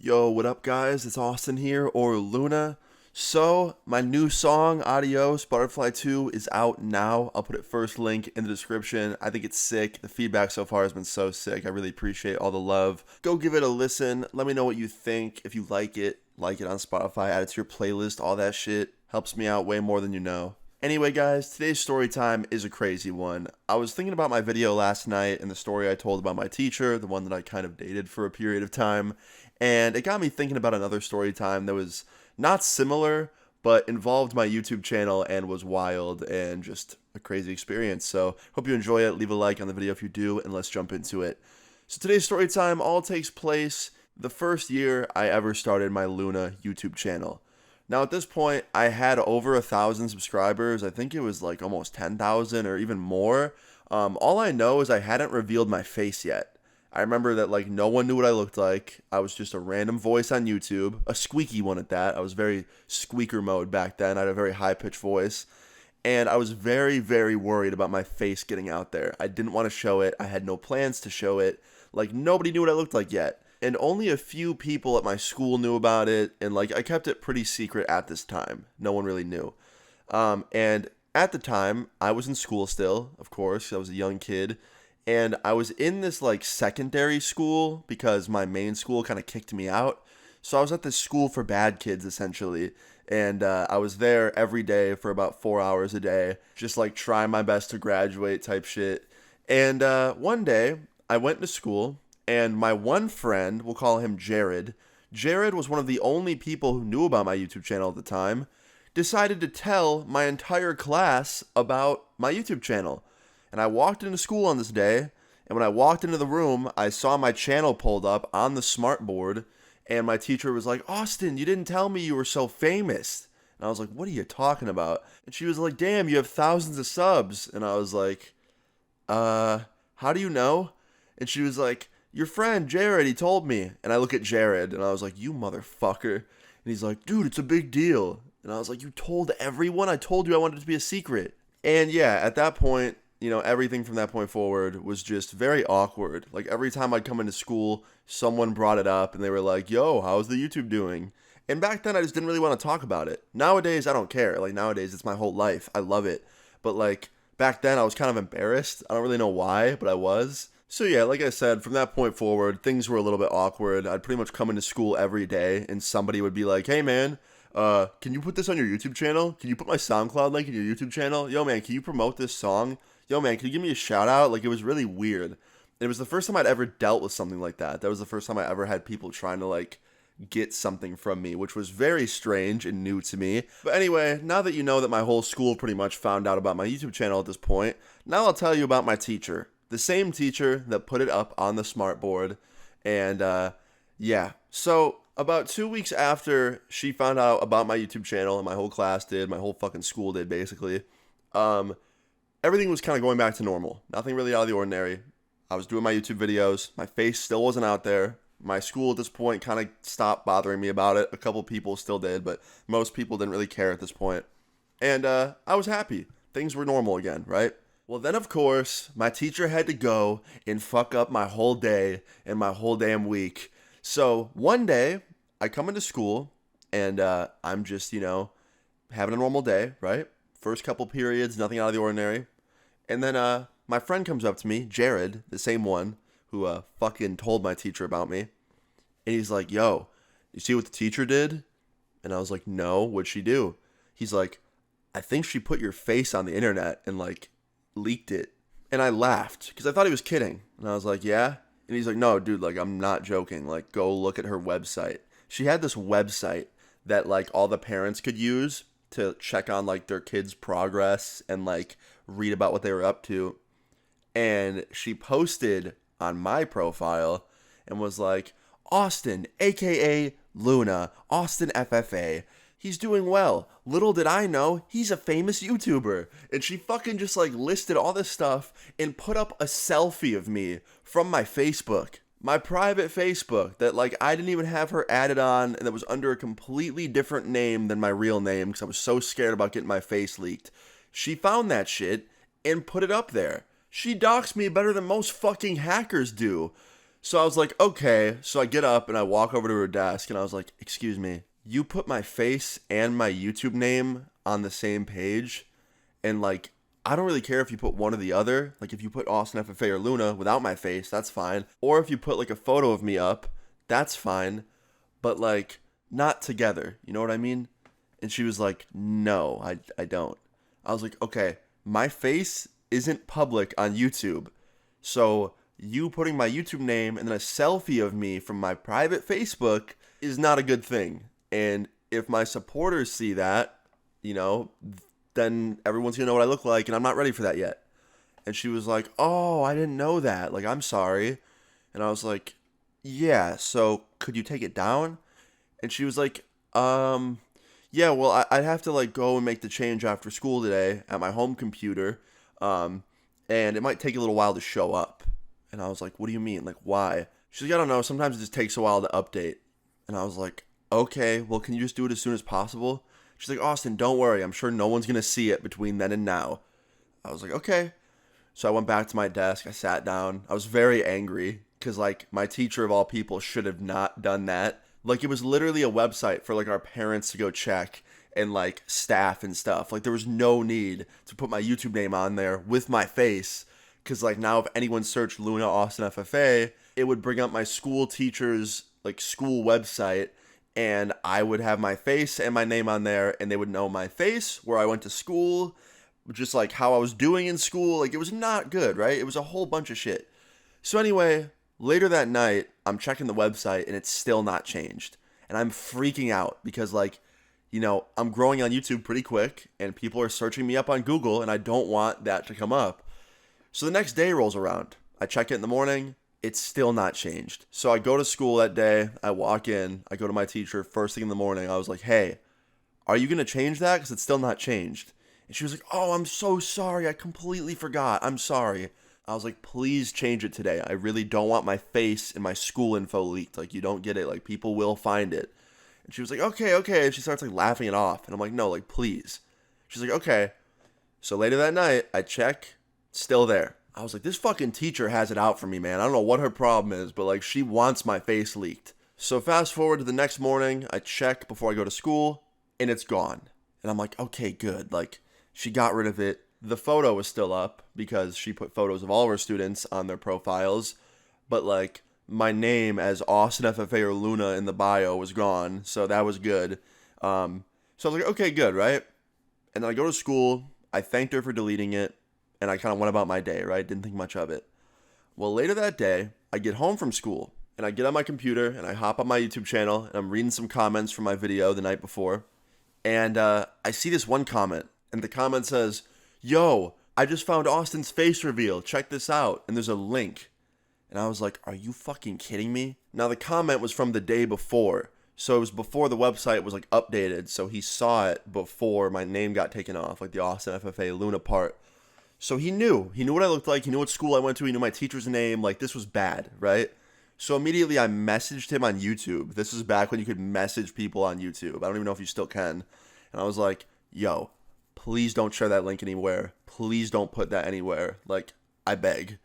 Yo, what up, guys? It's Austin here, or Luna. So, my new song, Adios, Butterfly 2, is out now. I'll put it first link in the description. I think it's sick. The feedback so far has been so sick. I really appreciate all the love. Go give it a listen. Let me know what you think. If you like it on Spotify, add it to your playlist, all that shit. Helps me out way more than you know. Anyway, guys, today's story time is a crazy one. I was thinking about my video last night and the story I told about my teacher, the one that I kind of dated for a period of time, and it got me thinking about another story time that was not similar, but involved my YouTube channel and was wild and just a crazy experience. So, hope you enjoy it. Leave a like on the video if you do, and let's jump into it. So, today's story time all takes place the first year I ever started my Luna YouTube channel. Now, at this point, I had over 1,000 subscribers. I think it was like almost 10,000 or even more. All I know is I hadn't revealed my face yet. I remember that like no one knew what I looked like. I was just a random voice on YouTube, a squeaky one at that. I was very squeaker mode back then. I had a very high-pitched voice. And I was very, very worried about my face getting out there. I didn't want to show it. I had no plans to show it. Like, nobody knew what I looked like yet. And only a few people at my school knew about it, and like I kept it pretty secret at this time. No one really knew. And at the time, I was in school still, of course. I was a young kid, and I was in this like secondary school because my main school kind of kicked me out. So I was at this school for bad kids essentially, and I was there every day for about 4 hours a day, just like trying my best to graduate type shit. And one day, I went to school. And my one friend, we'll call him Jared. Jared was one of the only people who knew about my YouTube channel at the time, decided to tell my entire class about my YouTube channel. And I walked into school on this day, and when I walked into the room, I saw my channel pulled up on the smart board, and my teacher was like, "Austin, you didn't tell me you were so famous." And I was like, "What are you talking about?" And she was like, "Damn, you have thousands of subs." And I was like, how do you know?" And she was like, "Your friend, Jared, he told me." And I look at Jared, and I was like, "You motherfucker." And he's like, "Dude, it's a big deal." And I was like, "You told everyone? I told you I wanted it to be a secret." And yeah, at that point, everything from that point forward was just very awkward. Like, every time I'd come into school, someone brought it up, and they were like, "Yo, how's the YouTube doing?" And back then, I just didn't really want to talk about it. Nowadays, I don't care. Like, nowadays, it's my whole life. I love it. But, like, back then, I was kind of embarrassed. I don't really know why, but I was. So yeah, like I said, from that point forward, things were a little bit awkward. I'd pretty much come into school every day, and somebody would be like, "Hey man, can you put this on your YouTube channel? Can you put my SoundCloud link in your YouTube channel? Yo man, can you promote this song? Yo man, can you give me a shout out?" Like, it was really weird. And it was the first time I'd ever dealt with something like that. That was the first time I ever had people trying to like get something from me, which was very strange and new to me. But anyway, now that you know that my whole school pretty much found out about my YouTube channel at this point, now I'll tell you about my teacher. The same teacher that put it up on the smart board. And yeah, so about 2 weeks after she found out about my YouTube channel, and my whole class did, my whole fucking school did basically, everything was kind of going back to normal. Nothing really out of the ordinary. I was doing my YouTube videos. My face still wasn't out there. My school at this point kind of stopped bothering me about it. A couple people still did, but most people didn't really care at this point. And I was happy. Things were normal again, right? Well, then, of course, my teacher had to go and fuck up my whole day and my whole damn week. So one day, I come into school, and I'm just, having a normal day, right? First couple periods, nothing out of the ordinary. And then my friend comes up to me, Jared, the same one who fucking told my teacher about me. And he's like, "Yo, you see what the teacher did?" And I was like, "No, what'd she do?" He's like, "I think she put your face on the internet and, like, leaked it." And I laughed because I thought he was kidding. And I was like, "Yeah?" And he's like, "No, dude, like, I'm not joking. Like, go look at her website." She had this website that, like, all the parents could use to check on, like, their kids' progress and, like, read about what they were up to. And she posted on my profile and was like, "Austin, aka Luna, Austin FFA. He's doing well. Little did I know, he's a famous YouTuber." And she fucking just like listed all this stuff and put up a selfie of me from my Facebook. My private Facebook that like I didn't even have her added on, and that was under a completely different name than my real name because I was so scared about getting my face leaked. She found that shit and put it up there. She doxed me better than most fucking hackers do. So I was like, okay. So I get up and I walk over to her desk and I was like, excuse me, you put my face and my YouTube name on the same page. And like, I don't really care if you put one or the other. Like, if you put Austin FFA or Luna without my face, that's fine. Or if you put like a photo of me up, that's fine. But like, not together. You know what I mean? And she was like, no, I don't. I was like, okay, my face isn't public on YouTube. So you putting my YouTube name and then a selfie of me from my private Facebook is not a good thing. And if my supporters see that, you know, then everyone's gonna know what I look like, and I'm not ready for that yet. And she was like, oh, I didn't know that. Like, I'm sorry. And I was like, yeah, so could you take it down? And she was like, yeah, well, I'd have to like go and make the change after school today at my home computer. And it might take a little while to show up. And I was like, what do you mean? Like, why? She's like, I don't know. Sometimes it just takes a while to update. And I was like, okay, well, can you just do it as soon as possible? She's like, Austin, don't worry. I'm sure no one's going to see it between then and now. I was like, okay. So I went back to my desk. I sat down. I was very angry because, like, my teacher of all people should have not done that. Like, it was literally a website for, like, our parents to go check and, like, staff and stuff. Like, there was no need to put my YouTube name on there with my face because, like, now if anyone searched Luna Austin FFA, it would bring up my school teacher's, like, school website, and I would have my face and my name on there, and they would know my face, where I went to school, just like how I was doing in school. Like, it was not good, right? It was a whole bunch of shit. So anyway, later that night, I'm checking the website and it's still not changed. And I'm freaking out because, like, you know, I'm growing on YouTube pretty quick and people are searching me up on Google and I don't want that to come up. So the next day rolls around. I check it in the morning. It's still not changed. So I go to school that day. I walk in. I go to my teacher first thing in the morning. I was like, hey, are you going to change that? Because it's still not changed. And she was like, oh, I'm so sorry. I completely forgot. I'm sorry. I was like, please change it today. I really don't want my face and my school info leaked. Like, you don't get it. Like, people will find it. And she was like, okay, okay. And she starts, like, laughing it off. And I'm like, no, like, please. She's like, okay. So later that night, I check. Still there. I was like, this fucking teacher has it out for me, man. I don't know what her problem is, but, like, she wants my face leaked. So fast forward to the next morning. I check before I go to school. And it's gone. And I'm like, okay, good. Like, she got rid of it. The photo was still up because she put photos of all of her students on their profiles. But, like, my name as Austin FFA or Luna in the bio was gone. So that was good. So I was like, okay, good, right? And then I go to school. I thanked her for deleting it. And I kind of went about my day, right? Didn't think much of it. Well, later that day, I get home from school. And I get on my computer and I hop on my YouTube channel. And I'm reading some comments from my video the night before. And I see this one comment. And the comment says, yo, I just found Austin's face reveal. Check this out. And there's a link. And I was like, are you fucking kidding me? Now, the comment was from the day before. So it was before the website was, like, updated. So he saw it before my name got taken off. Like, the Austin FFA Luna part. So he knew. He knew what I looked like. He knew what school I went to. He knew my teacher's name. Like, this was bad, right? So immediately I messaged him on YouTube. This was back when you could message people on YouTube. I don't even know if you still can. And I was like, yo, please don't share that link anywhere. Please don't put that anywhere. Like, I beg.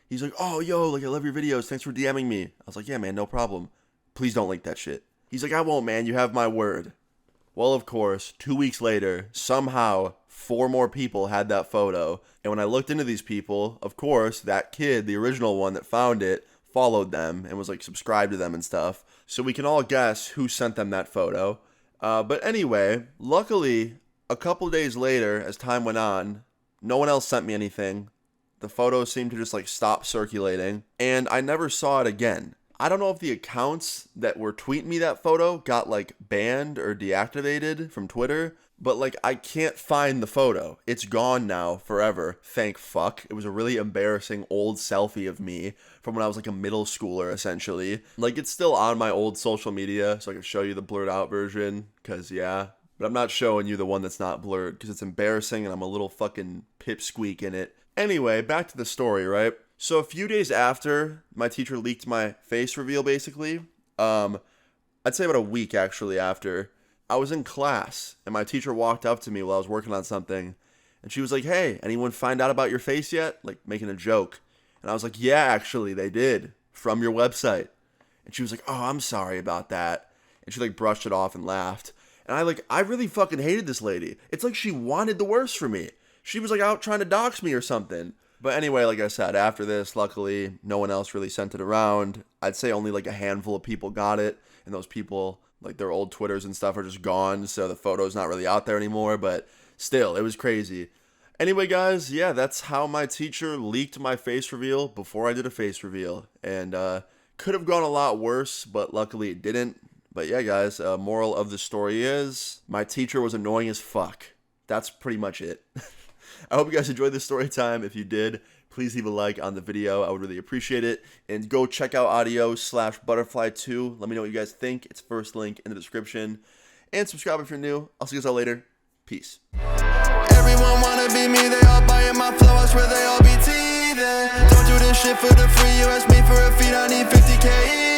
He's like, oh, yo, like, I love your videos. Thanks for DMing me. I was like, yeah, man, no problem. Please don't link that shit. He's like, I won't, man. You have my word. Well, of course, 2 weeks later, somehow 4 more people had that photo. And when I looked into these people, of course, that kid, the original one that found it, followed them and was, like, subscribed to them and stuff. So we can all guess who sent them that photo. But anyway, luckily, a couple days later, as time went on, no one else sent me anything. The photo seemed to just, like, stop circulating. And I never saw it again. I don't know if the accounts that were tweeting me that photo got, like, banned or deactivated from Twitter, but, like, I can't find the photo. It's gone now forever. Thank fuck. It was a really embarrassing old selfie of me from when I was, like, a middle schooler, essentially. Like, it's still on my old social media, so I can show you the blurred out version, because, yeah. But I'm not showing you the one that's not blurred, because it's embarrassing and I'm a little fucking pipsqueak in it. Anyway, back to the story, right? So a few days after my teacher leaked my face reveal, basically, I'd say about a week actually after, I was in class and my teacher walked up to me while I was working on something and she was like, hey, anyone find out about your face yet? Like, making a joke. And I was like, yeah, actually they did. from your website. And she was like, oh, I'm sorry about that. And she like brushed it off and laughed. And I really fucking hated this lady. It's like she wanted the worst for me. She was like out trying to dox me or something. But anyway, like I said, after this, luckily, no one else really sent it around. I'd say only like a handful of people got it. And those people, like their old Twitters and stuff are just gone. So the photo's not really out there anymore. But still, it was crazy. Anyway, guys, yeah, that's how my teacher leaked my face reveal before I did a face reveal. And could have gone a lot worse, but luckily it didn't. But yeah, guys, moral of the story is my teacher was annoying as fuck. That's pretty much it. I hope you guys enjoyed this story time. If you did, please leave a like on the video. I would really appreciate it. And go check out Audio/Butterfly2. Let me know what you guys think. It's first link in the description. And subscribe if you're new. I'll see you guys all later. Peace. Everyone wanna be me, they all buying my flow, I swear they all be teething. Don't do this shit for the free, you ask me for a feed, I need 50K.